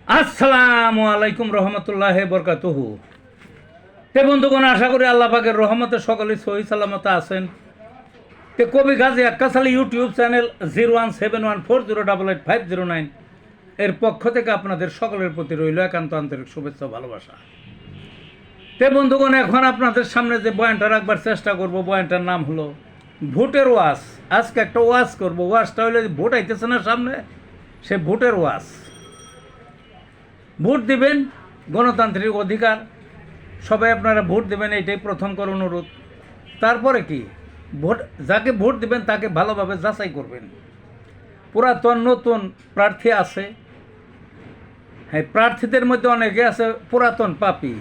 আসসালামু আলাইকুম রহমতুল্লাহ বরকাতুহু। তে বন্ধুগণ, আশা করি আল্লাহ পাকের রহমতে সকলে সহি সালামতে আছেন। তে কবি গাজী আক্কাস আলী ইউটিউব চ্যানেল 017140885009 এর পক্ষ থেকে আপনাদের সকলের প্রতি রইল একান্ত আন্তরিক শুভেচ্ছা ভালোবাসা। তে বন্ধুগণ, এখন আপনাদের সামনে যে বয়ানটা রাখবার চেষ্টা করব, বয়ানটার নাম হলো ভোটের ওয়াজ। আজকে একটা ওয়াজ করব। ওয়াজটা হলে ভোট আইতেছে না সামনে, সে ভোটের ওয়াজ। ভোট দিবেন, গণতান্ত্রিক অধিকার, সবাই আপনারা ভোট দেবেন, এইটাই প্রথম করে অনুরোধ। তারপরে কি, ভোট যাকে ভোট দিবেন তাকে ভালোভাবে যাচাই করবেন। পুরাতন নতুন প্রার্থী আছে, হ্যাঁ, প্রার্থীদের মধ্যে অনেকে আছে পুরাতন পাপী,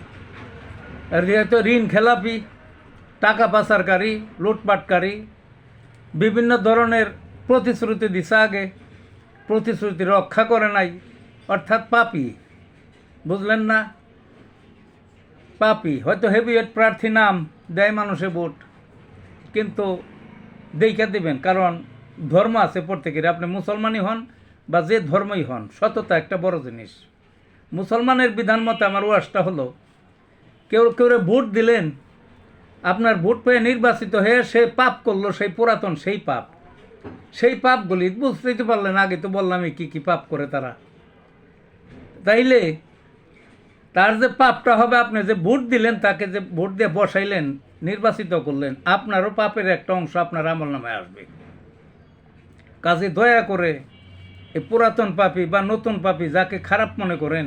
যেহেতু ঋণ খেলাপি, টাকা পাচারকারী, লুটপাটকারী, বিভিন্ন ধরনের প্রতিশ্রুতি দিছে, আগে প্রতিশ্রুতি রক্ষা করে নাই, অর্থাৎ পাপী। বুঝলেন না? পাপি হয়তো হেভিওয়েট প্রার্থী নাম দেয় মানুষে ভোট, কিন্তু দেখা দিবেন, কারণ ধর্ম আছে প্রত্যেকের। আপনি মুসলমানই হন বা যে ধর্মই হন, সততা একটা বড় জিনিস। মুসলমানের বিধান মতে আমার ওয়াজটা হলো, কেউ ভোট দিলেন, আপনার ভোট পেয়ে নির্বাচিত হয়ে সে পাপ করলো, সেই পুরাতন সেই পাপগুলি বুঝতেই তো পারলেন। আগে তো বললামই কী কী পাপ করে তারা। তাইলে তার যে পাপটা হবে, আপনি যে ভোট দিলেন, তাকে যে ভোট দিয়ে বসাইলেন, নির্বাচিত করলেন, আপনারও পাপের একটা অংশ আপনার আমল নামায় আসবে। কাজে দয়া করে এই পুরাতন পাপী বা নতুন পাপী যাকে খারাপ মনে করেন,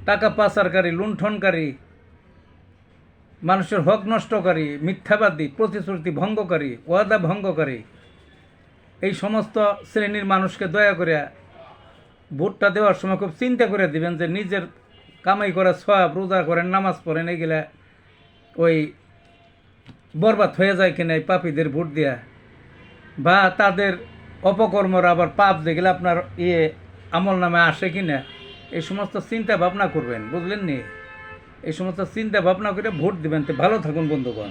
টাকা পাচারকারী, লুণ্ঠনকারী, মানুষের হক নষ্টকারী, মিথ্যাবাদী, প্রতিশ্রুতি ভঙ্গকারী, ওয়াদা ভঙ্গকারী, এই সমস্ত শ্রেণীর মানুষকে দয়া করে ভোটটা দেওয়ার সময় খুব চিন্তা করে দিবেন যে নিজের কামাই করা সওয়াব, রোজা করেন, নামাজ পড়েন, এগুলা ওই বরবাদ হয়ে যায় কিনা এই পাপীদের ভোট দেওয়া, বা তাদের অপকর্মর আবার পাপ যেগুলো আপনার আমল নামে আসে কিনা, এই সমস্ত চিন্তা ভাবনা করবেন। বুঝলেন নি? এই সমস্ত চিন্তা ভাবনা করে ভোট দিবেন। তো ভালো থাকুন বন্ধুগণ।